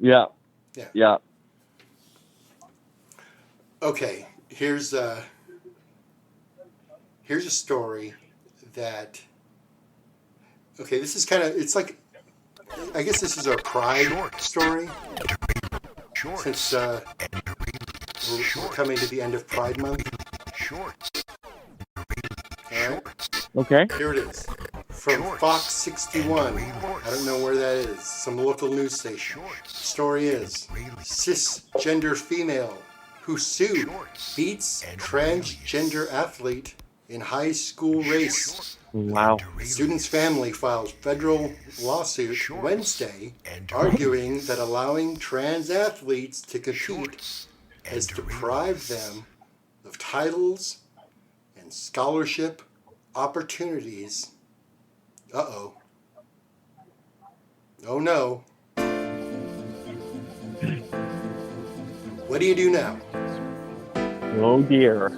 Yeah. Yeah. Yeah. Okay, here's a story that. Okay, this is kind of. It's like. I guess this is a pride story. Since we're coming to the end of Pride Month. All right. Okay. Here it is. From Fox 61. I don't know where that is. Some local news station. The story is cisgender female who sued beats transgender athlete in high school race. Wow. Student's family files federal lawsuit Wednesday arguing that allowing trans athletes to compete has deprived them of titles and scholarship opportunities. Uh-oh. Oh no. What do you do now? Oh dear.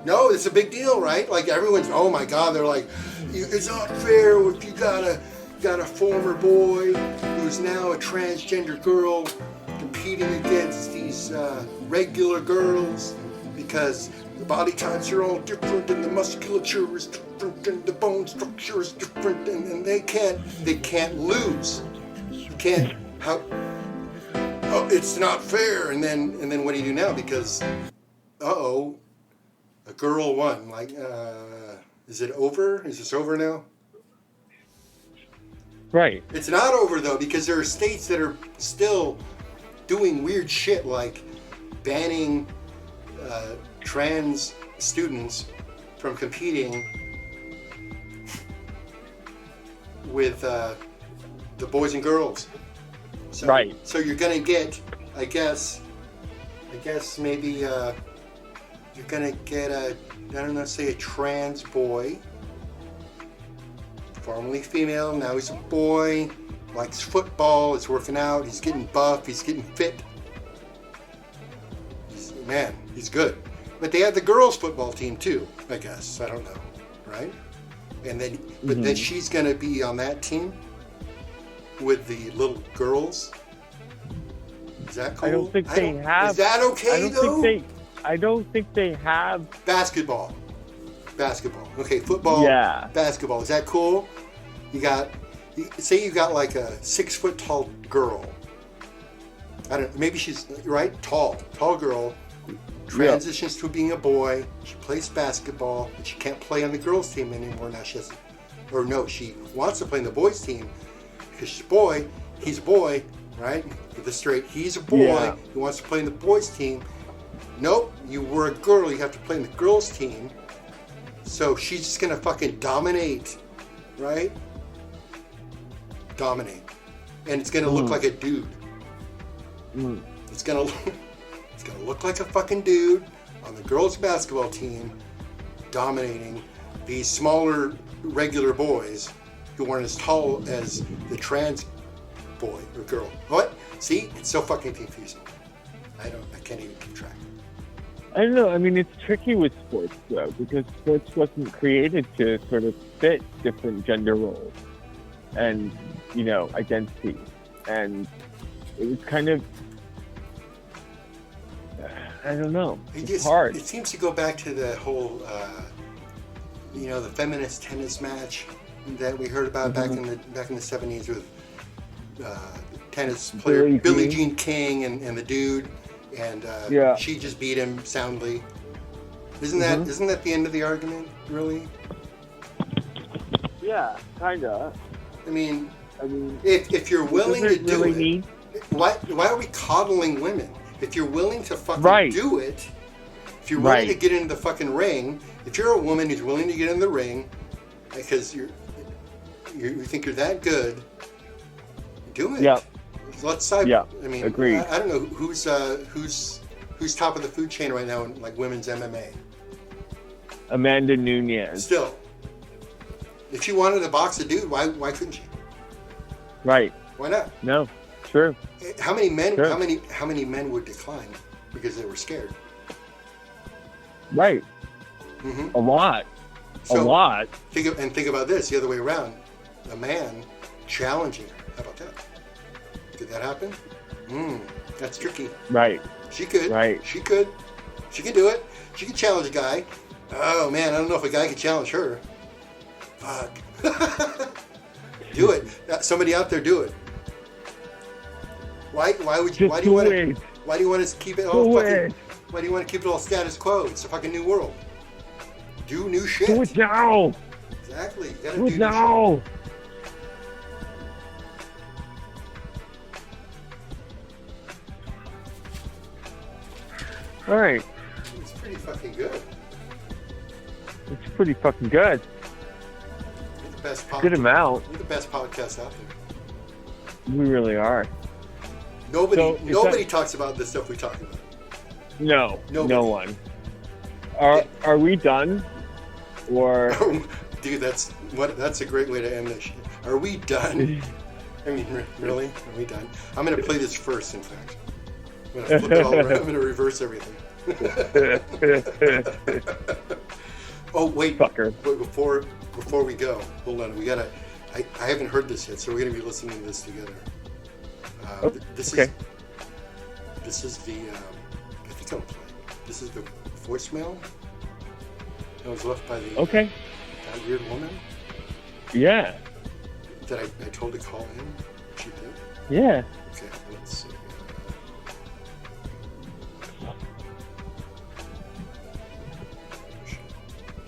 No, it's a big deal, right? Like everyone's, oh my God, they're like, it's not fair if you got a former boy who's now a transgender girl competing against these regular girls because the body types are all different and the musculature is different and the bone structure is different and they can't lose. You can't it's not fair and then what do you do now? Because a girl won. Like, is it over? Is this over now? Right. It's not over though, because there are states that are still doing weird shit like banning trans students from competing with the boys and girls. So, right. So you're gonna get, I guess maybe you're gonna get say a trans boy, formerly female, now he's a boy, likes football, is working out, he's getting buff, he's getting fit. He's good. But they have the girls' football team too, I guess. I don't know, right? And then, but then she's gonna be on that team with the little girls. Is that cool? I don't think they have. Is that okay though? I don't think they have. Basketball. Okay, football. Yeah. Basketball. Is that cool? Say you got like a 6 foot tall girl. I don't know, maybe she's right, tall girl. Transitions to being a boy. She plays basketball, but she can't play on the girls' team anymore. Now she wants to play on the boys' team because she's a boy. He's a boy, right? With the straight, he's a boy. Yeah. He wants to play in the boys' team. Nope, you were a girl. You have to play in the girls' team. So she's just gonna fucking dominate, right? Dominate, and it's gonna look like a dude. It's gonna look like a fucking dude on the girls' basketball team, dominating these smaller regular boys who aren't as tall as the trans boy or girl. What? See, it's so fucking confusing. I can't even keep track. I don't know. I mean, it's tricky with sports, though, because sports wasn't created to sort of fit different gender roles and, identities. And it was kind of, I don't know. It's hard. It seems to go back to the whole, the feminist tennis match that we heard about back in the 70s with tennis player Billie Jean King and the dude. And she just beat him soundly. Isn't that the end of the argument, really? Yeah, kinda. I mean, if you're willing to do it, why are we coddling women? If you're willing to fucking do it, if you're willing to get into the fucking ring, if you're a woman who's willing to get in the ring because you think you're that good, do it. Yeah. Let's side. Yeah, I mean, agreed. I don't know who's top of the food chain right now in like women's MMA. Amanda Nunes. Still, if she wanted to box a dude, why couldn't she? Right. Why not? No, true. How many men? Sure. How many men would decline because they were scared? Right. A lot. So, a lot. Think about this the other way around. A man challenging her. How about that? Did that happen? That's tricky. Right. She could. Right. She could. She could do it. She could challenge a guy. Oh man, I don't know if a guy could challenge her. Fuck. Do it. Somebody out there, do it. Why do you want to keep it all fucking? Why do you want to keep it all status quo? It's a fucking new world. Do new shit. Do it now. Exactly. You gotta do it now. All right. It's pretty fucking good. It's pretty fucking good. We're the best good amount. We're the best podcast out there. We really are. Nobody talks about the stuff we talk about. No. Nobody. No one. Are we done? Or dude, that's a great way to end this shit. Are we done? I mean, really? Are we done? I'm gonna play this first, in fact. I'm gonna flip it all around. I'm gonna reverse everything. Oh wait, fucker. Before we go, hold on. I haven't heard this yet, so we're gonna be listening to this together. This is the. I think I'll play. This is the voicemail that was left by that weird woman. Yeah. That I told to call in. She did. Yeah. Okay, let's see.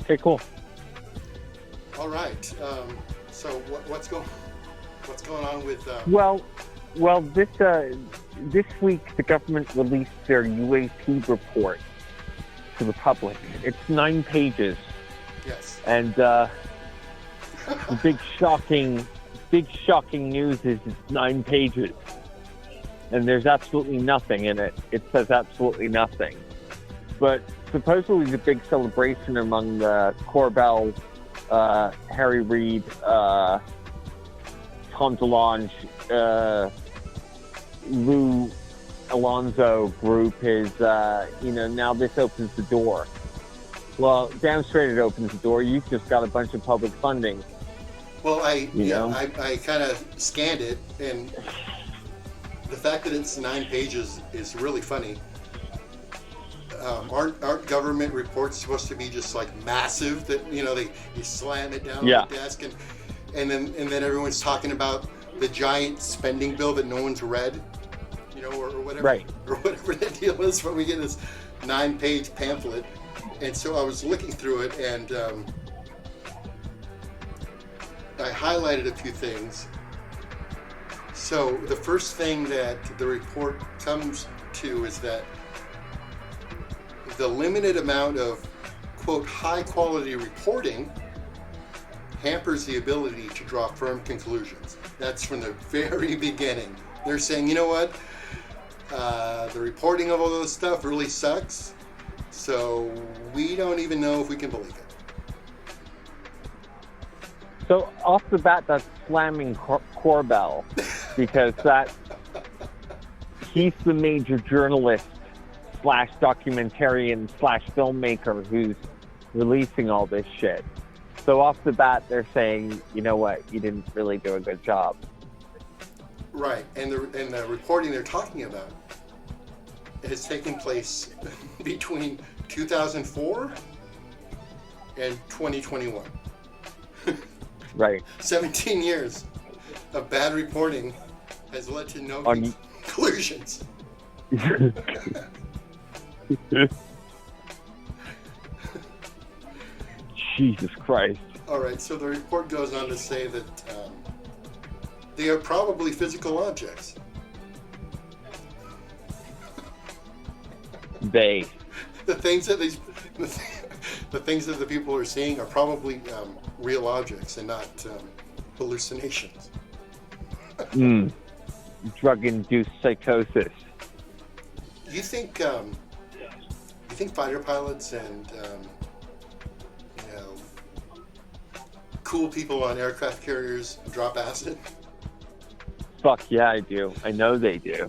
Okay, cool. All right. So what's going on with? Well, this week the government released their UAP report to the public. It's 9 pages. Yes. And the big shocking news is it's 9 pages, and there's absolutely nothing in it. It says absolutely nothing. But supposedly the big celebration among the Corbell, Harry Reid, Tom DeLonge, Lou Alonso group is, now this opens the door. Well, damn straight it opens the door. You've just got a bunch of public funding. Well, I kind of scanned it, and the fact that it's 9 pages is really funny. Aren't government reports supposed to be just like massive? That you slam it down on the desk, and then everyone's talking about the giant spending bill that no one's read, or whatever, right? Or whatever the deal is. When we get this 9-page pamphlet, and so I was looking through it, and I highlighted a few things. So the first thing that the report comes to is that the limited amount of, quote, high-quality reporting hampers the ability to draw firm conclusions. That's from the very beginning. They're saying, you know what? The reporting of all those stuff really sucks, so we don't even know if we can believe it. So off the bat, that's slamming Corbell, because he's the major journalist / documentarian / filmmaker who's releasing all this shit. So off the bat, they're saying, you know what, you didn't really do a good job. Right, and the reporting they're talking about has taken place between 2004 and 2021. Right. 17 years of bad reporting has led to no conclusions. Jesus Christ. All right, so the report goes on to say that they are probably physical objects. The things that the people are seeing are probably real objects and not hallucinations. Drug-induced psychosis. You think fighter pilots and cool people on aircraft carriers drop acid? Fuck yeah, I do. I know they do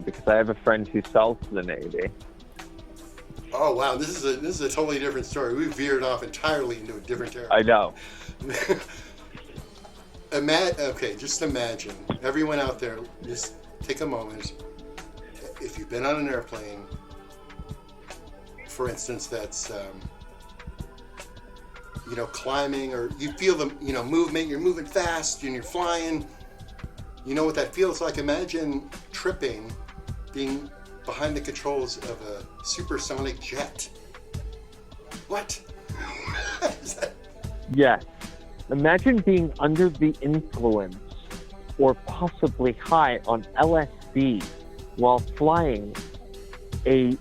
because I have a friend who sells to the Navy. Oh wow, this is a totally different story. We veered off entirely into a different territory. I know. Okay, just imagine. Everyone out there, just take a moment. If you've been on an airplane, for instance, that's climbing, or you feel the movement. You're moving fast and you're flying. You know what that feels like? Imagine tripping, being behind the controls of a supersonic jet. What? Is that? Yes. Imagine being under the influence or possibly high on LSD while flying a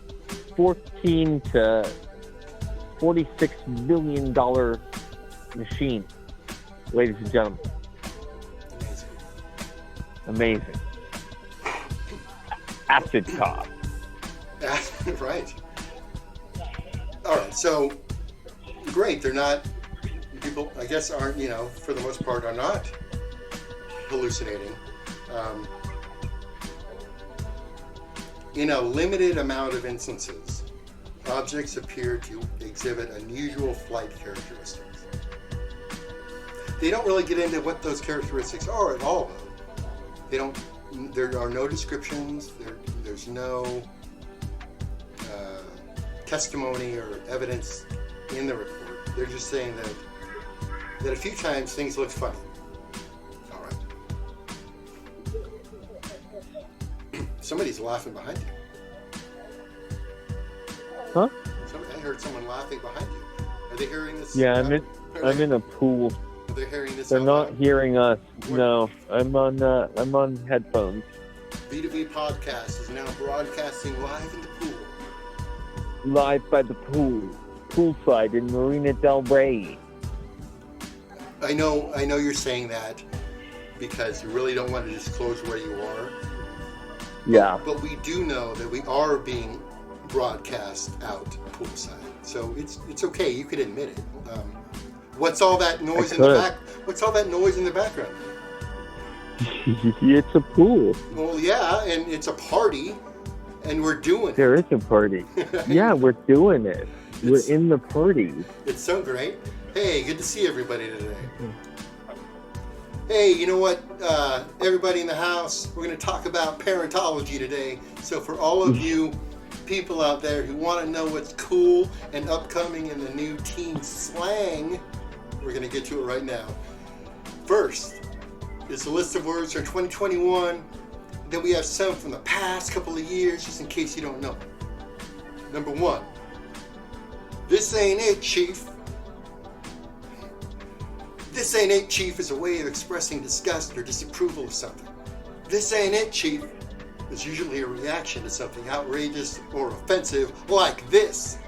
$14 to $46 million machine, ladies and gentlemen. Amazing. Acid cop. Right. All right. So, great. They're not. People, I guess, aren't, for the most part, are not hallucinating. In a limited amount of instances, objects appear to exhibit unusual flight characteristics. They don't really get into what those characteristics are at all, though. There are no descriptions. There's no testimony or evidence in the report. They're just saying that a few times things look funny. All right. Somebody's laughing behind you. Huh? I heard someone laughing behind you. Are they hearing this? Yeah, I'm in a pool. Are they hearing this? They're not hearing us. No, I'm on headphones. v2V podcast is now broadcasting live in the pool. Live by the poolside in Marina Del Rey. I know you're saying that because you really don't want to disclose where you are. Yeah. But we do know that we are being broadcast out poolside, so it's okay. You could admit it. What's all that noise in the back? What's all that noise in the background? It's a pool. Well, yeah, and it's a party, and we're doing it. There is a party. Yeah, we're doing it. We're in the party. It's so great. Hey, good to see everybody today. Hey, you know what? Everybody in the house, we're going to talk about parentology today. So for all of you people out there who want to know what's cool and upcoming in the new teen slang, we're going to get to it right now. First is the list of words for 2021. Then we have some from the past couple of years, just in case you don't know. Number 1. This ain't it, Chief. This ain't it, Chief is a way of expressing disgust or disapproval of something. This ain't it, Chief is usually a reaction to something outrageous or offensive like this.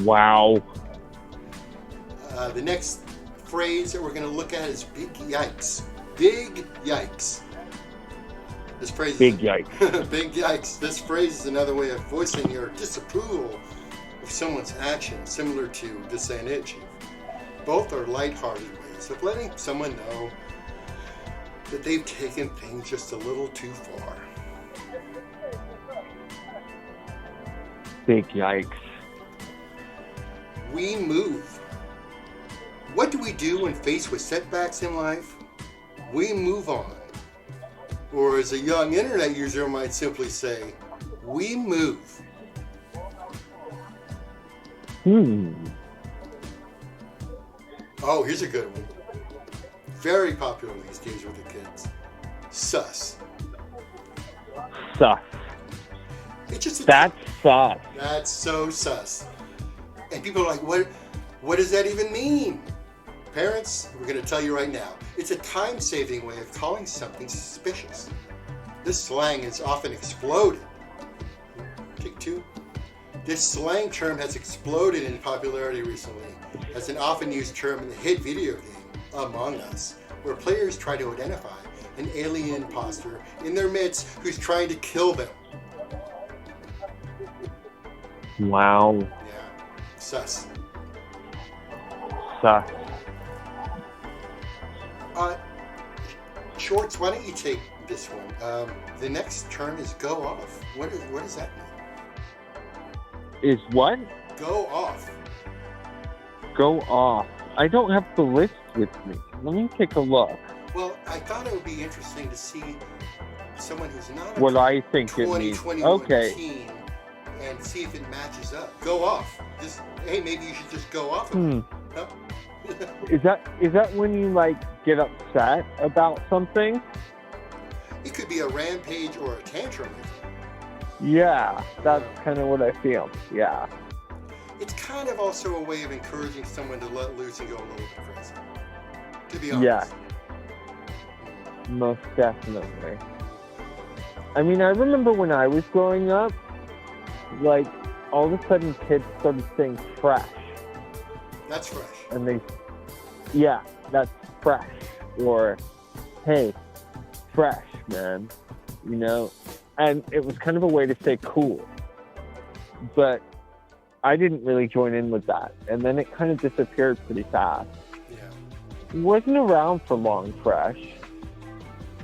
Wow. The next phrase that we're going to look at is big yikes. Big yikes. This phrase big yikes. Big yikes. This phrase is another way of voicing your disapproval of someone's action, similar to this ain't it, Chief. Both are lighthearted ways of letting someone know that they've taken things just a little too far. Big yikes. We move. What do we do when faced with setbacks in life? We move on. Or as a young internet user might simply say, we move. Oh, here's a good one. Very popular these days with the kids. Sus. Sus. It's just That's sus. That's so sus. And people are like, what does that even mean? Parents, we're going to tell you right now. It's a time-saving way of calling something suspicious. This slang is often exploded. Take 2. This slang term has exploded in popularity recently as an often used term in the hit video game Among Us, where players try to identify an alien imposter in their midst who's trying to kill them. Wow. Yeah. Sus. Sus. Shorts, why don't you take this one? The next term is go off. What does that mean? Is what? Go off. Go off. I don't have the list with me. Let me take a look. Well, I thought it would be interesting to see someone who's not What a I think it means. 2021 Okay. teen and see if it matches up. Go off. Just, hey, maybe you should just go off of it. Huh? Is that when you like get upset about something? It could be a rampage or a tantrum. Yeah, that's kind of what I feel. Yeah. It's kind of also a way of encouraging someone to let loose and go a little bit crazy. To be honest. Yeah. Most definitely. I mean, I remember when I was growing up, like, all of a sudden kids started saying fresh. That's fresh. And that's fresh. Or, hey, fresh, man. You know? And it was kind of a way to say cool. But I didn't really join in with that. And then it kind of disappeared pretty fast. Yeah. It wasn't around for long, fresh.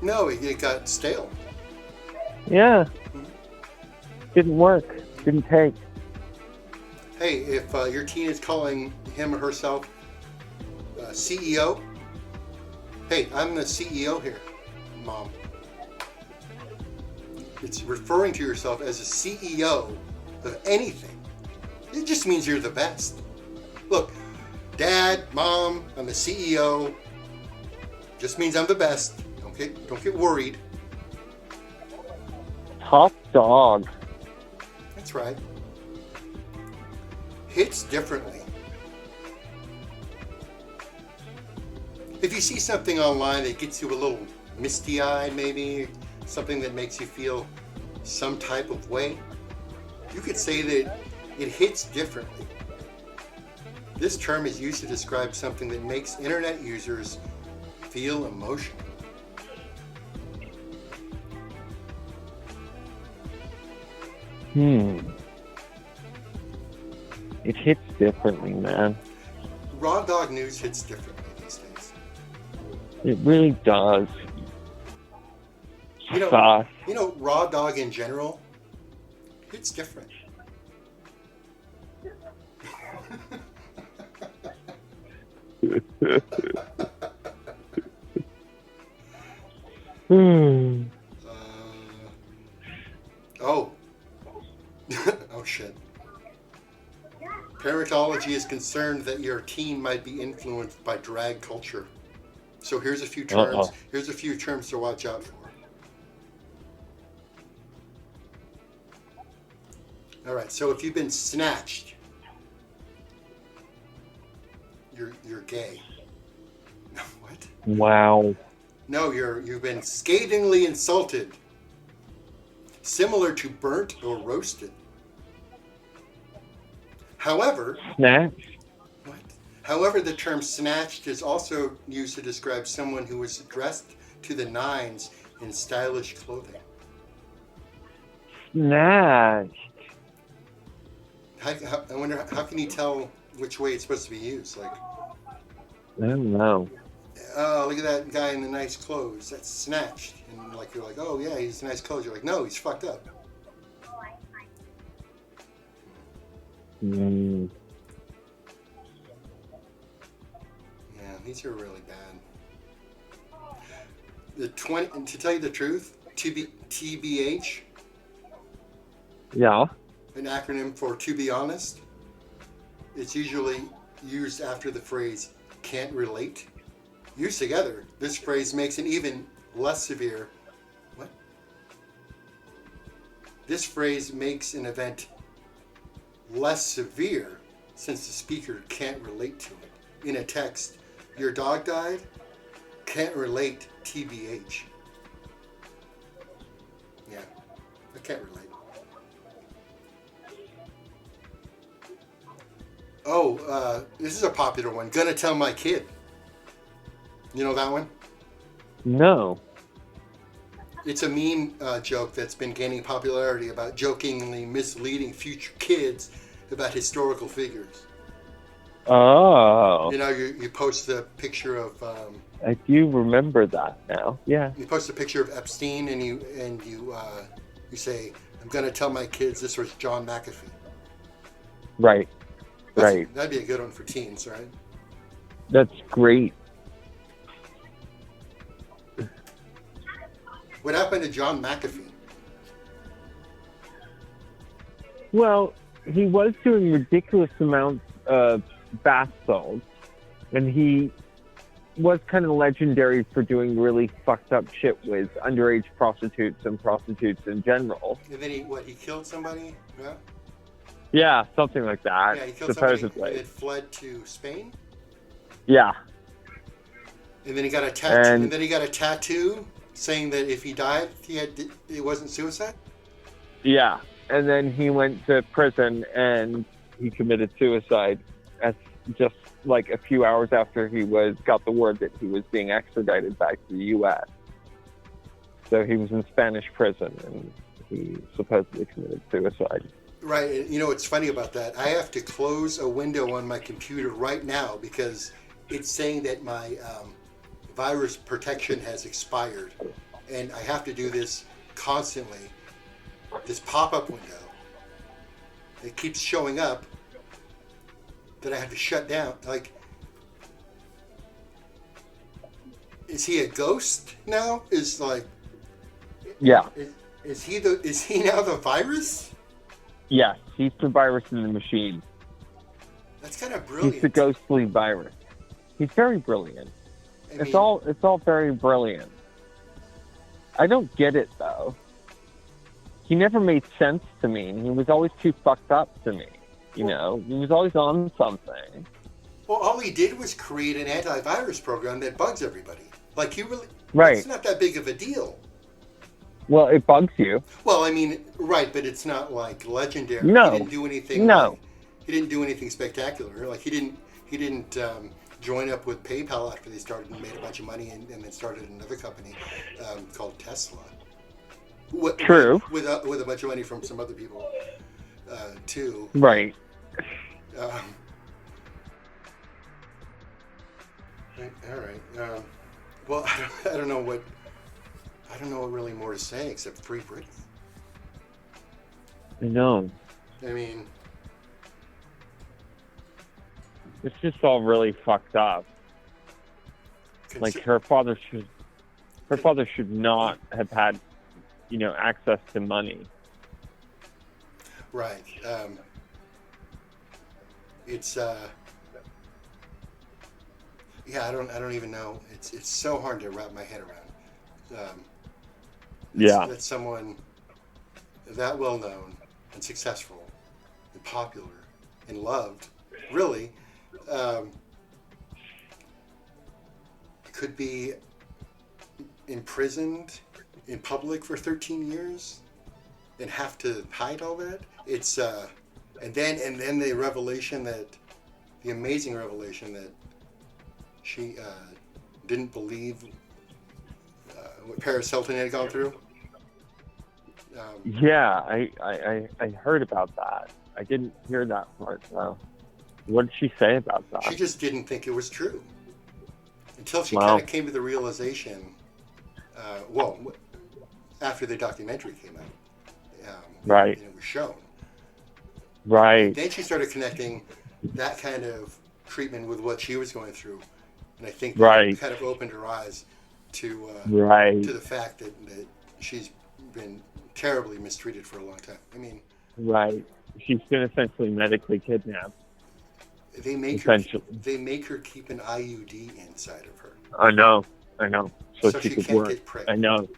No, it got stale. Yeah. Didn't work. Didn't take. Hey, if your teen is calling him or herself CEO, hey, I'm the CEO here, Mom. It's referring to yourself as a CEO of anything. It just means you're the best. Look, Dad, Mom, I'm the CEO. Just means I'm the best. Don't get worried. Top dog. That's right. Hits differently. If you see something online that gets you a little misty-eyed, maybe something that makes you feel some type of way, you could say that it hits differently. This term is used to describe something that makes internet users feel emotional. It hits differently, man. Raw Dog News hits differently these days. It really does. You know, Raw Dog in general, it's different. Oh. Oh shit. Parentology is concerned that your teen might be influenced by drag culture. So here's a few terms. Here's a few terms to watch out for. All right. So if you've been snatched, you're gay. What? Wow. No, you've been scathingly insulted. Similar to burnt or roasted. However, snatched. What? However, the term snatched is also used to describe someone who was dressed to the nines in stylish clothing. Snatched. I wonder, how can you tell which way it's supposed to be used? Like, I don't know. Oh, look at that guy in the nice clothes. That's snatched. And like you're like, oh yeah, he's nice clothes. You're like, no, he's fucked up. Mm. Yeah, these are really bad. To tell you the truth, TBH. Yeah. An acronym for to be honest. It's usually used after the phrase can't relate. Used together, this phrase makes an even less severe. What? This phrase makes an event less severe since the speaker can't relate to it. In a text, your dog died, can't relate, TBH. Yeah, I can't relate. Oh, this is a popular one. Gonna tell my kid. You know that one? No. It's a meme joke that's been gaining popularity about jokingly misleading future kids about historical figures. Oh. You know, you post a picture of. I do remember that now. Yeah. You post a picture of Epstein, and you say, "I'm going to tell my kids this was John McAfee." Right. Right. That'd be a good one for teens, right? That's great. What happened to John McAfee? Well, he was doing ridiculous amounts of bath salts, and he was kind of legendary for doing really fucked up shit with underage prostitutes and prostitutes in general. And then he killed somebody? Yeah? Yeah, something like that. Yeah, he killed somebody supposedly. and fled to Spain? Yeah. And then he got a tattoo. And then he got a tattoo saying that if he died, it wasn't suicide? Yeah. And then he went to prison and he committed suicide as just like a few hours after he got the word that he was being extradited back to the U.S. So he was in Spanish prison and he supposedly committed suicide. Right. And you know what's funny about that? I have to close a window on my computer right now because it's saying that my virus protection has expired. And I have to do this constantly. This pop-up window. It keeps showing up that I have to shut down. Like, is he a ghost now? Yeah. Is he now the virus? Yes, he's the virus in the machine. That's kind of brilliant. He's the ghostly virus. He's very brilliant. It's all very brilliant. I don't get it though. He never made sense to me, and he was always too fucked up to me. You know, he was always on something. Well, all he did was create an antivirus program that bugs everybody. Like, right. It's not that big of a deal. Well, it bugs you. Well, I mean, right, but it's not like legendary. No. He didn't do anything. No. He didn't do anything spectacular. Like, he didn't join up with PayPal after they started and made a bunch of money and then started another company called Tesla. True. With a bunch of money from some other people, too. Right. All right. Well, I don't know what really more to say except free Britney. I know. I mean, it's just all really fucked up. Like her father should not have had, access to money. Right. It's I don't even know. It's so hard to wrap my head around. That someone that well known and successful and popular and loved, really, could be imprisoned in public for 13 years and have to hide all that. It's and then the amazing revelation that she didn't believe what Paris Hilton had gone through. I heard about that. I didn't hear that part though. What did she say about that? She just didn't think it was true until she kind of came to the realization. After the documentary came out, right, and it was shown. Right. Then she started connecting that kind of treatment with what she was going through, and I think that kind of opened her eyes to the fact that she's been terribly mistreated for a long time. I mean, right. She's been essentially medically kidnapped. They make her keep an IUD inside of her. I know. So she could can't work. Get pregnant.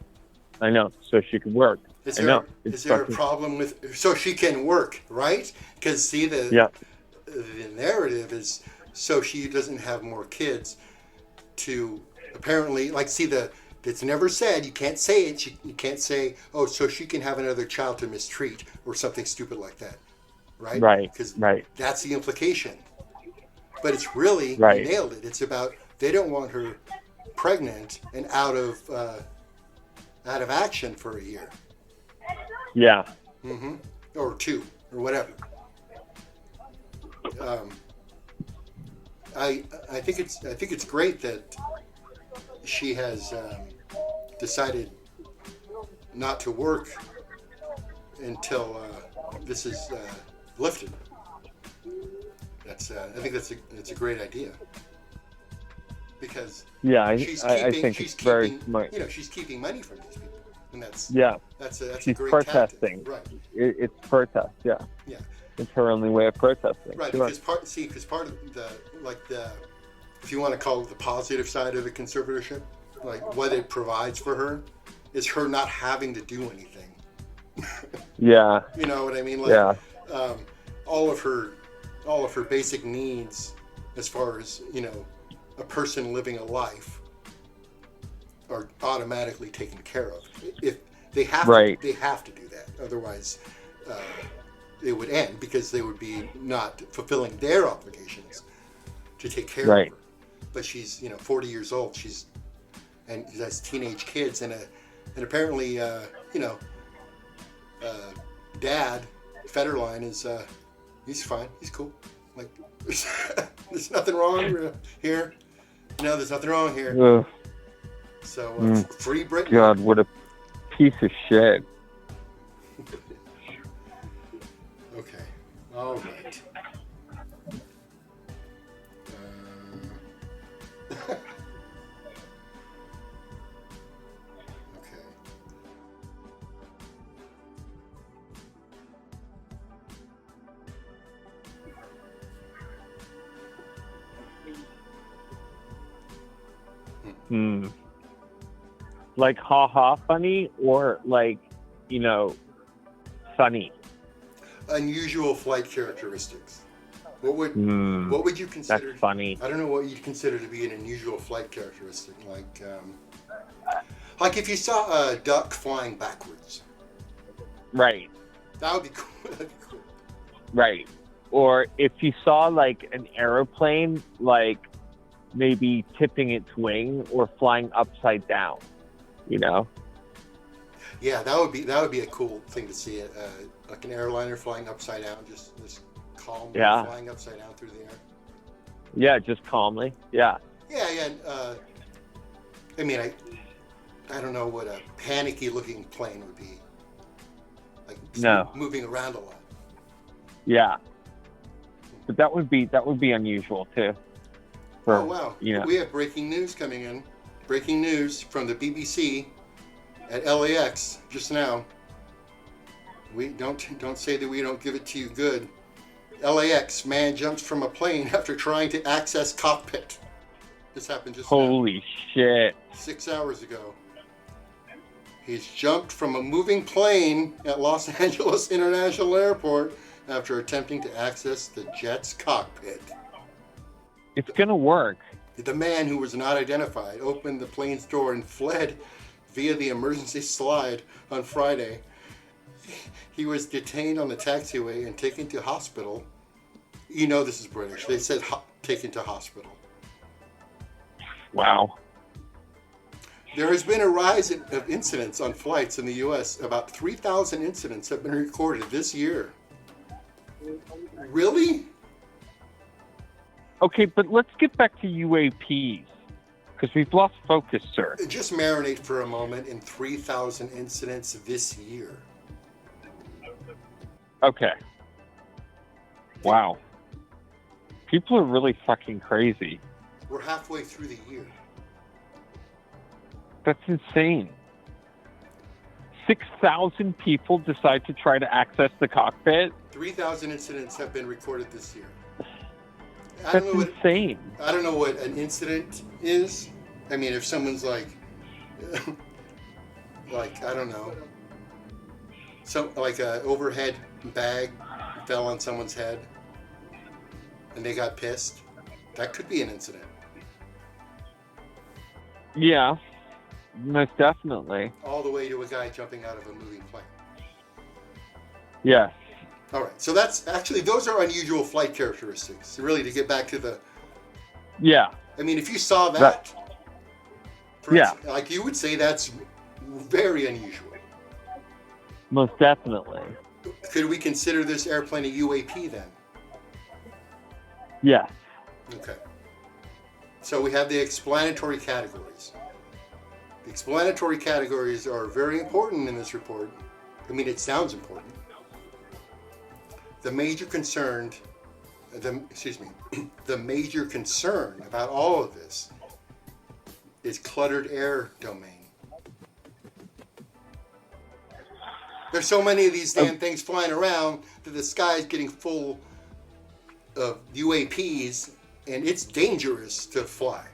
I know. So she could work. Is there a problem with so she can work, right? Because see the narrative is so she doesn't have more kids to apparently it's never said, you can't say it, you can't say, oh, so she can have another child to mistreat or something stupid like that, right? Right. Because right. That's the implication. But it's really, you nailed it. It's about they don't want her pregnant and out of action for a year. Yeah. Mm-hmm. Or 2, or whatever. I think it's great that she has decided not to work until this is lifted. I think that's a great idea because I think she's it's very smart. she's keeping money from these people. and that's Yeah. that's a She's great protesting. tactic. Right. It's protest. Yeah. Yeah. It's her only way of protesting. Right. Sure. Because part of the if you want to call it the positive side of the conservatorship, like what it provides for her, is her not having to do anything. Yeah. You know what I mean? Like, Yeah. all of her basic needs, as far as a person living a life, are automatically taken care of. If they have Right. they have to do that. Otherwise, it would end because they would be not fulfilling their obligations to take care Right. of her. But she's 40 years old. And has teenage kids and apparently Dad Federline is he's fine. He's cool. Like there's nothing wrong here. There's nothing wrong here. Ugh. So free Britain. God, what a piece of shit. Okay. All right. Okay. Like ha funny or like, funny? Unusual flight characteristics. What would you consider? That's funny. I don't know what you'd consider to be an unusual flight characteristic. Like if you saw a duck flying backwards. Right. That would be cool. That'd be cool. Right. Or if you saw like an aeroplane, like maybe tipping its wing or flying upside down, Yeah, that would be a cool thing to see. Like an airliner flying upside down, just calmly flying upside down through the air. Yeah, just calmly. Yeah. Yeah. I mean, I don't know what a panicky looking plane would be. Like moving around a lot. Yeah. But that would be unusual too. Oh wow! We have breaking news coming in. Breaking news from the BBC at LAX just now. We don't say that we don't give it to you good. LAX man jumps from a plane after trying to access cockpit. This happened just Holy shit. 6 hours ago. He's jumped from a moving plane at Los Angeles International Airport after attempting to access the jet's cockpit. It's gonna work. The man, who was not identified, opened the plane's door and fled via the emergency slide on Friday. He was detained on the taxiway and taken to hospital. This is British. They said taken to hospital. Wow. There has been a rise of incidents on flights in the U.S. About 3,000 incidents have been recorded this year. Really? Okay, but let's get back to UAPs, because we've lost focus, sir. Just marinate for a moment in 3,000 incidents this year. Okay. Wow. People are really fucking crazy. We're halfway through the year. That's insane. 6,000 people decide to try to access the cockpit? 3,000 incidents have been recorded this year. That's insane. I don't know what an incident is. I mean, if someone's like I don't know, like a overhead bag fell on someone's head and they got pissed, that could be an incident. Yeah, most definitely. All the way to a guy jumping out of a moving plane. Yes. All right, so those are unusual flight characteristics. Really, to get back to the. Yeah. I mean, if you saw that, instance, like you would say that's very unusual. Most definitely. Could we consider this airplane a UAP then? Yes. Okay. So we have the explanatory categories. The explanatory categories are very important in this report. I mean, it sounds important. The major concern about all of this is cluttered air domain. There's so many of these damn things flying around that the sky is getting full of UAPs, and it's dangerous to fly.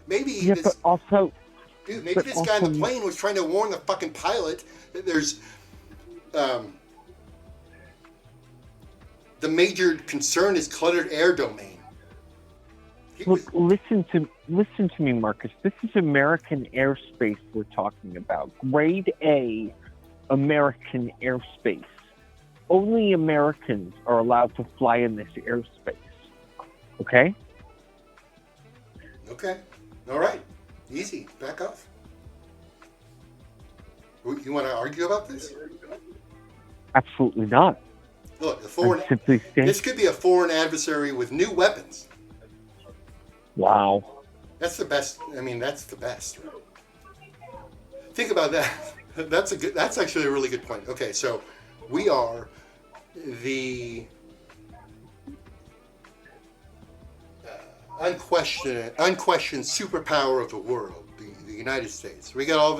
Maybe but this guy also, on the plane was trying to warn the fucking pilot that there's the major concern is cluttered air domain. Listen to me, Marcus. This is American airspace we're talking about. Grade A American airspace. Only Americans are allowed to fly in this airspace. Okay? Okay. All right. Easy. Back off. You want to argue about this? Absolutely not. Look, this could be a foreign adversary with new weapons. Wow. That's the best. I mean, that's the best. Think about that. That's actually a really good point. Okay, so we are the unquestioned superpower of the world, the United States. We got all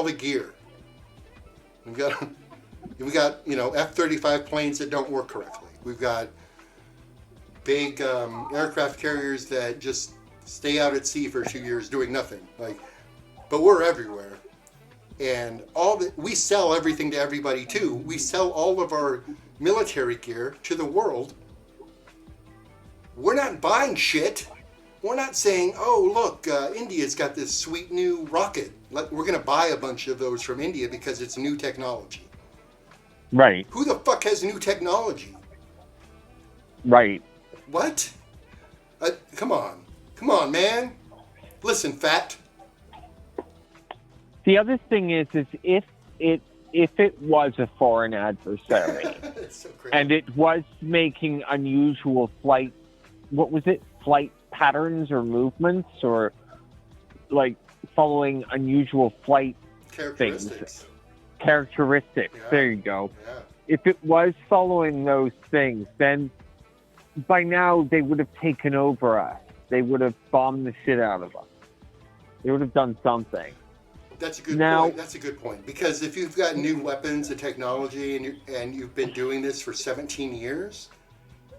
the gear. We got F-35 planes that don't work correctly. We've got big aircraft carriers that just stay out at sea for 2 years doing nothing. But we're everywhere, and we sell everything to everybody too. We sell all of our military gear to the world. We're not buying shit. We're not saying, "Oh, look, India's got this sweet new rocket. We're going to buy a bunch of those from India because it's new technology." Right. Who the fuck has new technology? Right. What? Come on, man. Listen, fat. The other thing is if it was a foreign adversary So and it was making unusual flight patterns or movements, or like following unusual flight characteristics. Yeah. There you go. Yeah. If it was following those things, then by now they would have taken over us. They would have bombed the shit out of us. They would have done something. That's a good point. That's a good point. Because if you've got new weapons and technology and you've been doing this for 17 years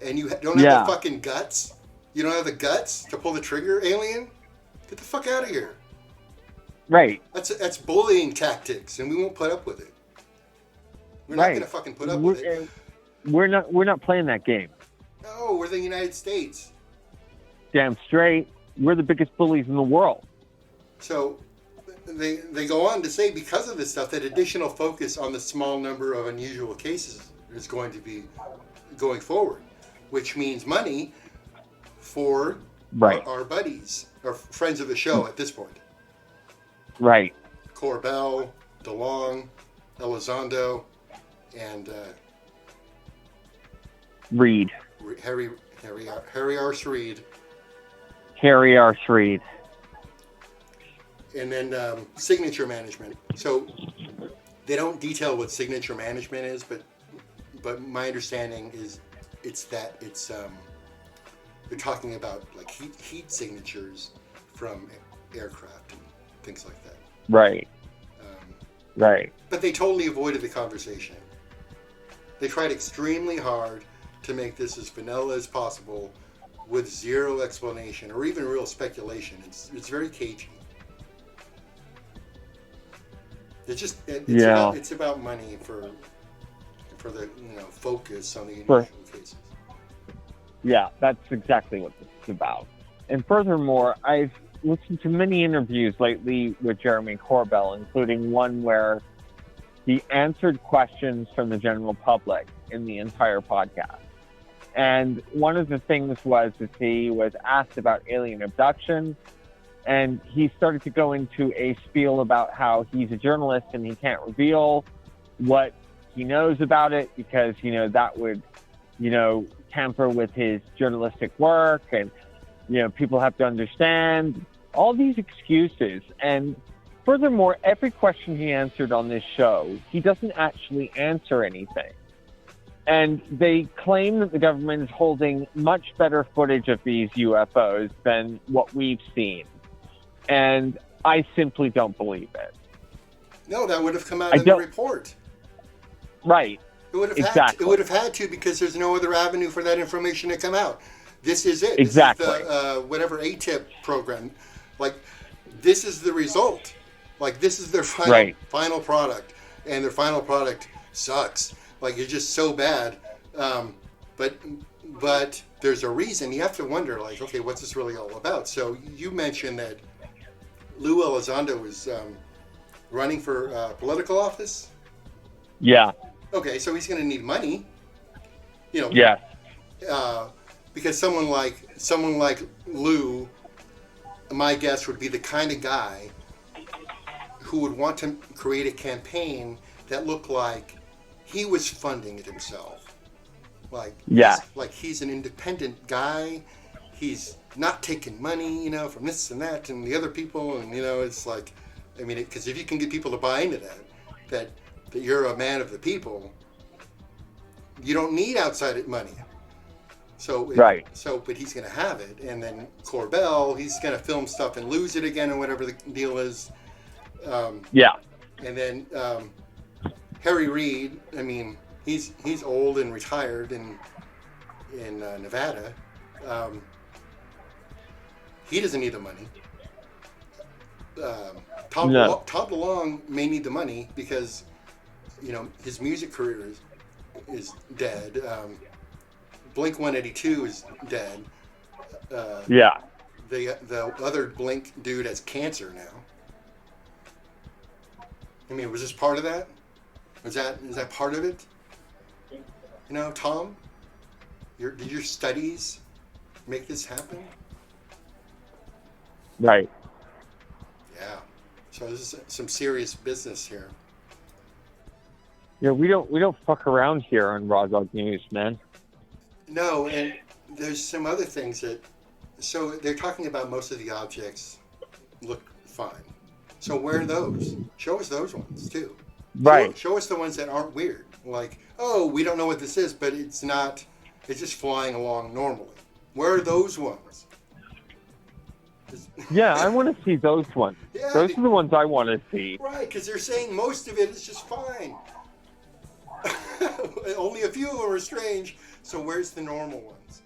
and you don't have the fucking guts, you don't have the guts to pull the trigger, alien, get the fuck out of here. Right. That's bullying tactics, and we won't put up with it. We're not going to fucking put up with it. We're not playing that game. No, we're the United States. Damn straight. We're the biggest bullies in the world. So they go on to say, because of this stuff, that additional focus on the small number of unusual cases is going to be going forward, which means money for our buddies, or friends of the show at this point. Right. Corbell, DeLong, Elizondo, and Reed. Harry Arse Reed. Harry Arse Reed. And then signature management. So they don't detail what signature management is, but my understanding is they're talking about like heat signatures from aircraft and things like that. Right. Right. But they totally avoided the conversation. They tried extremely hard to make this as vanilla as possible, with zero explanation or even real speculation. It's very cagey. It's about money for the focus on the unusual cases. Yeah, that's exactly what this is about. And furthermore, I've listened to many interviews lately with Jeremy Corbell, including one where he answered questions from the general public in the entire podcast. And one of the things was that he was asked about alien abduction, and he started to go into a spiel about how he's a journalist and he can't reveal what he knows about it because, that would, tamper with his journalistic work, and, people have to understand all these excuses. And furthermore, every question he answered on this show, he doesn't actually answer anything. And they claim that the government is holding much better footage of these UFOs than what we've seen. And I simply don't believe it. No, that would have come out in the report. Right. It would have Exactly. it would have had to, because there's no other avenue for that information to come out. This is it. Exactly. This is the whatever ATIP program. Like, this is the result. Like, this is their final product, and their final product sucks. Like, it's just so bad. But there's a reason. You have to wonder, like, okay, what's this really all about? So you mentioned that Lou Elizondo is running for political office. Yeah. Okay, so he's going to need money. You know. Yeah. Because someone like Lou, my guess would be the kind of guy who would want to create a campaign that looked like he was funding it himself. Like, he's an independent guy. He's not taking money, you know, from this and that and the other people. And, you know, it's like, I mean, because if you can get people to buy into that you're a man of the people, you don't need outside money. So, but he's going to have it. And then Corbell, he's going to film stuff and lose it again or whatever the deal is. And then Harry Reid, I mean, he's old and retired in Nevada. He doesn't need the money. Tom DeLonge may need the money because, you know, his music career is dead. Blink 182 is dead. The other Blink dude has cancer now. I mean, was this part of that? Is that part of it? You know, Tom, did your studies make this happen? Right. Yeah. So this is some serious business here. Yeah, we don't fuck around here on Raw Dog News, man. No, and there's some other things so they're talking about most of the objects look fine. So where are those? Show us those ones too. Right. Show us the ones that aren't weird. Like, oh, we don't know what this is, but it's just flying along normally. Where are those ones? Yeah, I want to see those ones. Yeah, those are the ones I want to see. Right, because they're saying most of it is just fine. Only a few of them are strange. So where's the normal ones?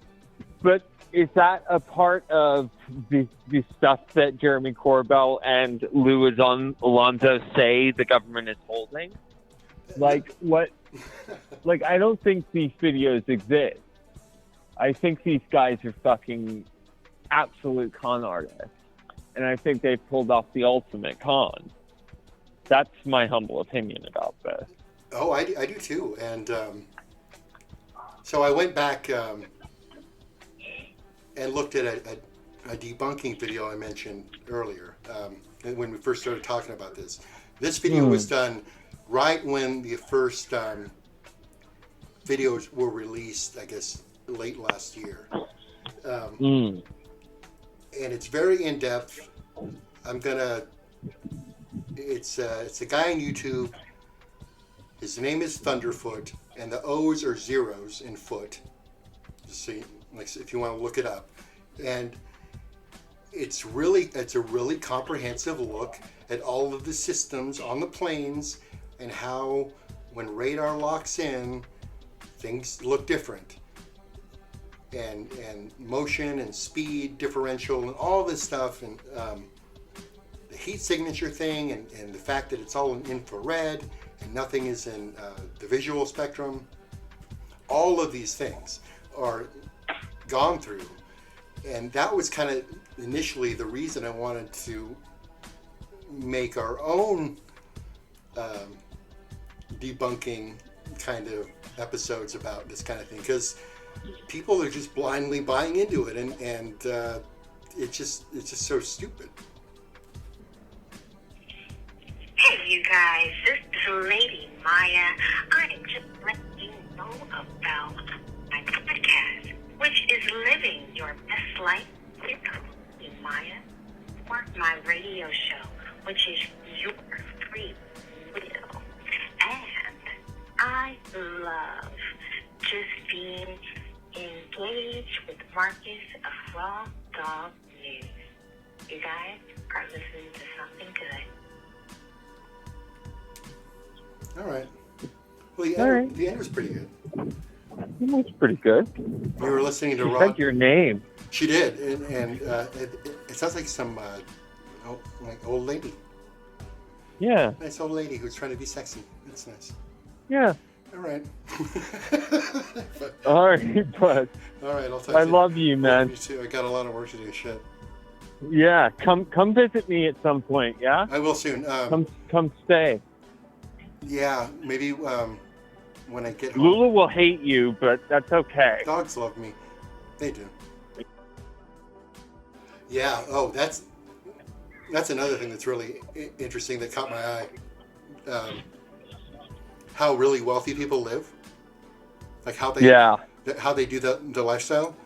But is that a part of the stuff that Jeremy Corbell and Lou Alonso say the government is holding? Like, what? Like, I don't think these videos exist. I think these guys are fucking absolute con artists. And I think they've pulled off the ultimate con. That's my humble opinion about this. Oh, I do too. And so I went back and looked at a debunking video I mentioned earlier when we first started talking about this. This video was done right when the first videos were released, I guess, late last year. And it's very in-depth. It's a guy on YouTube. His name is Thunderfoot, and the O's are zeros in foot. Just so if you want to look it up. And it's a really comprehensive look at all of the systems on the planes and how when radar locks in, things look different. And motion and speed differential and all this stuff, and the heat signature thing, and the fact that it's all in infrared and nothing is in the visual spectrum. All of these things are gone through, and that was kind of initially the reason I wanted to make our own debunking kind of episodes about this kind of thing, because people are just blindly buying into it, and it's just so stupid. Hey, you guys, this is Lady Maya. I am just letting you know about my podcast, which is Living Your Best Life with Lady Maya, or my radio show, which is Your Free Will. And I love just being engaged with Marcus of Raw Dog News. You guys are listening to something good. All right. Well, All right. the end was pretty good. That's pretty good. You were listening to She Raw. said your name. She did, and it sounds like some like old lady. Yeah. Nice old lady who's trying to be sexy. That's nice. Yeah. All right. All right, but All right, I'll talk I to you. love you, man. You too. I got a lot of work to do. Shit. Yeah, come visit me at some point. Yeah. I will soon. Come stay. Yeah, maybe when I get home. Lula will hate you, but that's okay. Dogs love me. They do. Yeah. Oh, that's another thing that's really interesting that caught my eye. How really wealthy people live, like how they do the lifestyle.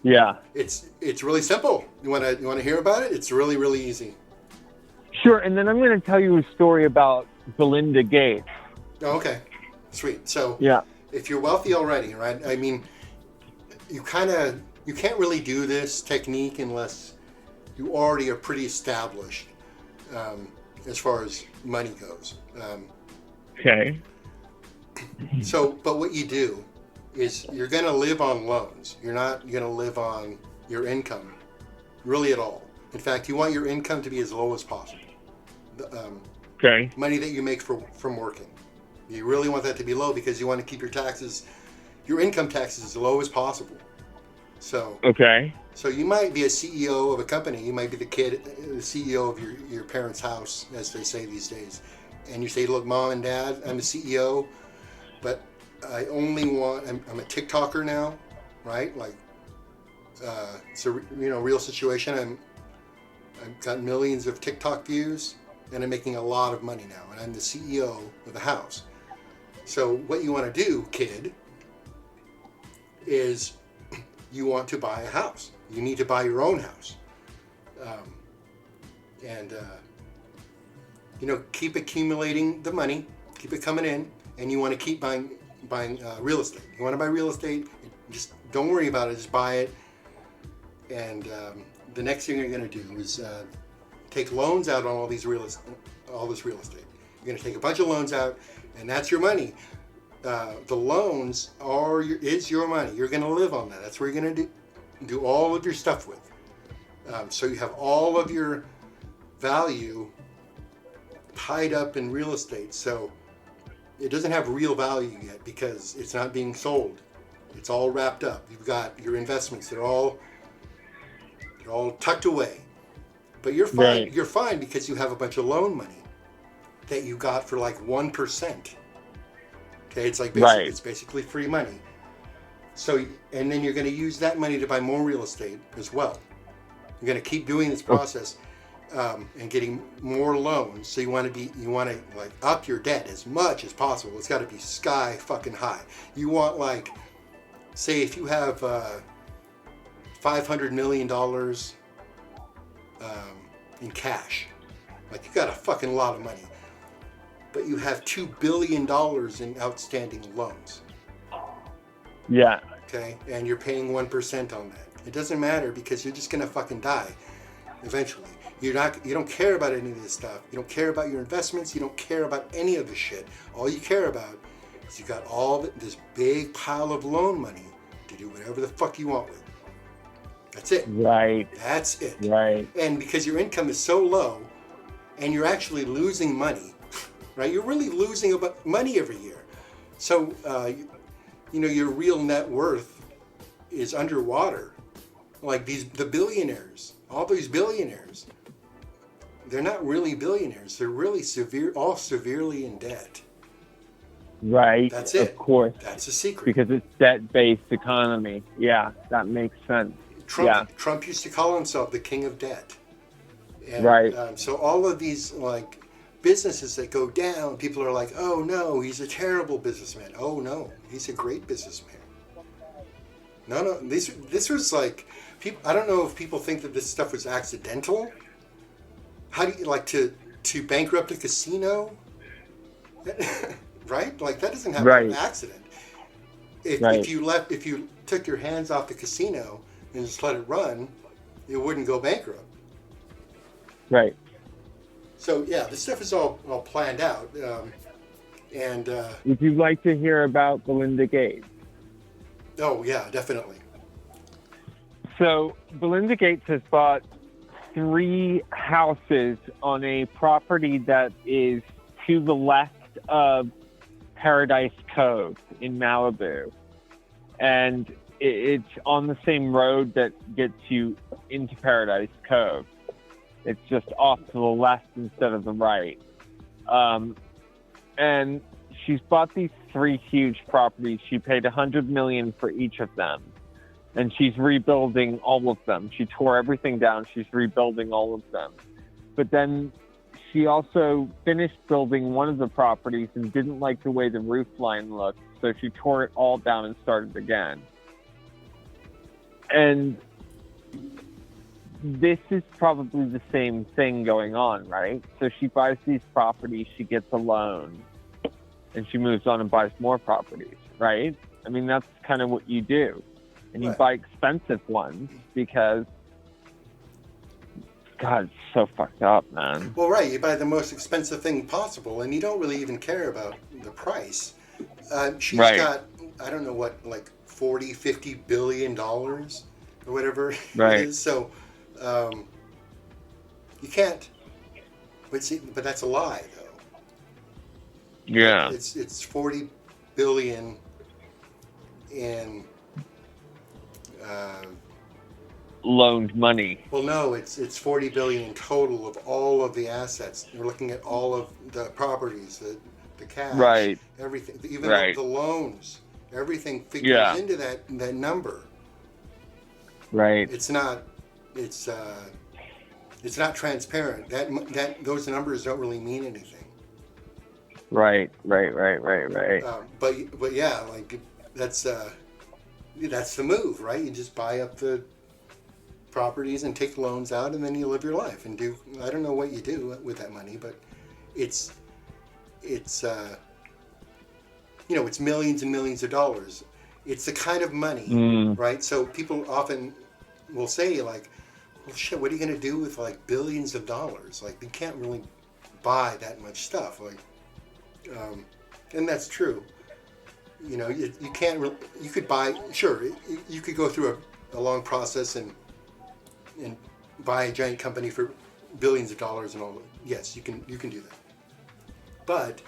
Yeah. It's really simple. You want to hear about it? It's really, really easy. Sure, and then I'm going to tell you a story about Belinda Gates. Oh, okay. Sweet. So Yeah. if you're wealthy already, right? I mean, you can't really do this technique unless you already are pretty established as far as money goes. Okay. So, but what you do is you're going to live on loans. You're not going to live on your income, really at all. In fact, you want your income to be as low as possible. Okay. Money that you make from working. You really want that to be low because you want to keep your income taxes as low as possible. So, Okay. so you might be a CEO of a company. You might be the CEO of your parents' house, as they say these days. And you say, look, Mom and Dad, I'm a CEO, but I only want, I'm a TikToker now, right? Like, it's a real situation. I've got millions of TikTok views, and I'm making a lot of money now, and I'm the CEO of the house. So what you want to do, kid, is you want to buy a house. You need to buy your own house. Keep accumulating the money, keep it coming in, and you want to keep buying real estate. You want to buy real estate, just don't worry about it, just buy it. And the next thing you're going to do is take loans out on all this real estate. You're going to take a bunch of loans out, and that's your money. The loans is your money. You're going to live on that. That's where you're going to do all of your stuff with. So you have all of your value tied up in real estate. So it doesn't have real value yet because it's not being sold. It's all wrapped up. You've got your investments. They're all tucked away. But you're fine. Right. You're fine because you have a bunch of loan money that you got for like 1%. Okay, it's like it's basically free money. So, and then you're going to use that money to buy more real estate as well. You're going to keep doing this process and getting more loans. So you want to like up your debt as much as possible. It's got to be sky fucking high. You want, like, say if you have $500 million in cash, like you got a fucking lot of money, but you have $2 billion in outstanding loans. Yeah. Okay, and you're paying 1% on that. It doesn't matter because you're just gonna fucking die eventually. You don't care about any of this stuff. You don't care about your investments. You don't care about any of this shit. All you care about is you got all this big pile of loan money to do whatever the fuck you want with. That's it. Right. That's it. Right. And because your income is so low, and you're actually losing money, right? You're really losing money every year. So, your real net worth is underwater. Like the billionaires, all these billionaires, they're not really billionaires. They're really severely in debt. Right. That's it. Of course. That's the secret. Because it's debt-based economy. Yeah, that makes sense. Trump used to call himself the king of debt. And, right. So all of these like businesses that go down, people are like, oh no, he's a terrible businessman. Oh no, he's a great businessman. No, this was like, people. I don't know if people think that this stuff was accidental. How do you like to bankrupt a casino? Right? Like that doesn't happen an accident. If you took your hands off the casino and just let it run, it wouldn't go bankrupt. Right. So yeah, this stuff is all planned out. And Would you like to hear about Belinda Gates? oh yeah, definitely. So Belinda Gates has bought 3 houses on a property that is to the left of Paradise Cove in Malibu. And it's on the same road that gets you into Paradise Cove. It's just off to the left instead of the right. And she's bought these 3 huge properties. She paid $100 million for each of them. And she's rebuilding all of them. She tore everything down. She's rebuilding all of them. But then she also finished building one of the properties and didn't like the way the roof line looked. So she tore it all down and started again. And this is probably the same thing going on, right? So she buys these properties, she gets a loan, and she moves on and buys more properties, right? I mean, that's kind of what you do. And you Right. buy expensive ones because, God, it's so fucked up, man. Well, right, you buy the most expensive thing possible, and you don't really even care about the price. She's Right. got, I don't know what, like 40, 50 billion dollars or whatever Right. it is. So you can't. But see, but that's a lie, though. Yeah. It's 40 billion in. Loaned money. Well, no, it's 40 billion in total of all of the assets. You're looking at all of the properties, the cash, Right. everything, even Right. the loans, everything figures Yeah. into that number. Right. It's not transparent. Those numbers don't really mean anything. Right. Right. But yeah, like that's the move, right? You just buy up the properties and take loans out, and then you live your life and do. I don't know what you do with that money, but it's it's millions and millions of dollars. It's the kind of money, right? So people often will say like, well, shit, what are you going to do with like billions of dollars? Like, you can't really buy that much stuff. Like, and that's true. You know, you can't really, you could buy, sure, you could go through a long process and buy a giant company for billions of dollars and all that. Yes, you can do that. But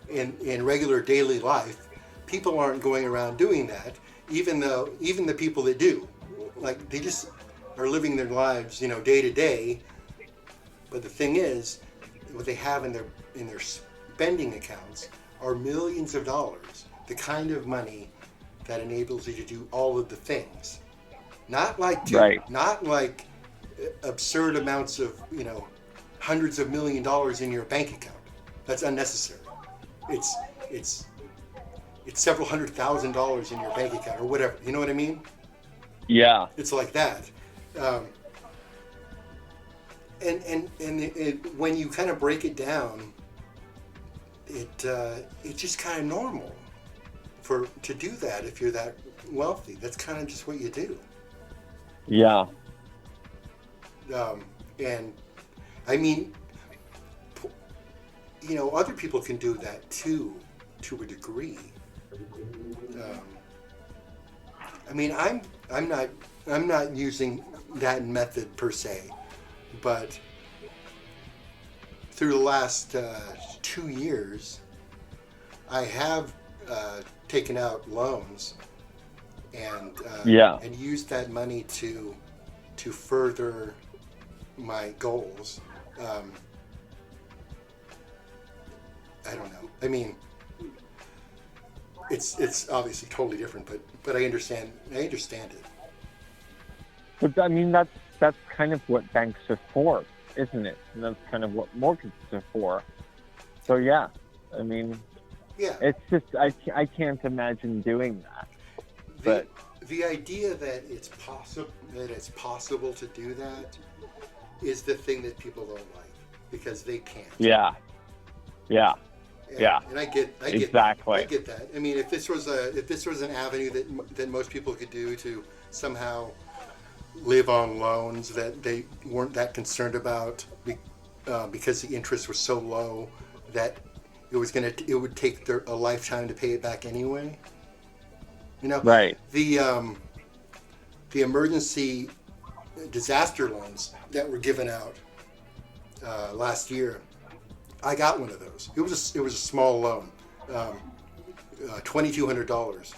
in regular daily life, people aren't going around doing that, even the people that do, like, they just are living their lives, day to day. But the thing is, what they have in their spending accounts are millions of dollars, the kind of money that enables you to do all of the things. Not like absurd amounts of, hundreds of $1 million in your bank account. That's unnecessary. It's several $100,000 in your bank account or whatever. You know what I mean? Yeah. It's like that. When you kind of break it down, it's just kind of normal to do that if you're that wealthy. That's kind of just what you do. Yeah. And I mean, other people can do that too, to a degree. I mean, I'm not using that method per se, but through the last 2 years, I have taken out loans and used that money to further my goals. I don't know. I mean, it's obviously totally different, but I understand it. But I mean, that's kind of what banks are for, isn't it? And that's kind of what mortgages are for. So yeah, I mean, yeah, it's just I can't imagine doing that. But the idea that it's possible to do that is the thing that people don't like, because they can't. Yeah. And I get exactly. I get that. I mean, if this was an avenue that most people could do to somehow live on loans that they weren't that concerned about because the interest was so low that it would take a lifetime to pay it back anyway. You know, Right. The emergency disaster loans that were given out last year, I got one of those. It was a small loan, $2,200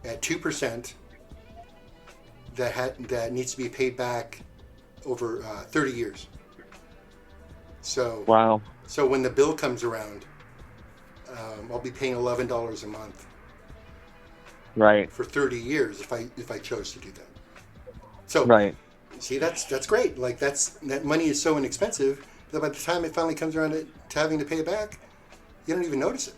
at 2%. That needs to be paid back over 30 years. So Wow. So when the bill comes around, I'll be paying $11 a month Right. for 30 years if I chose to do that. So Right. see, that's great. Like that money is so inexpensive that by the time it finally comes around to having to pay it back, you don't even notice it.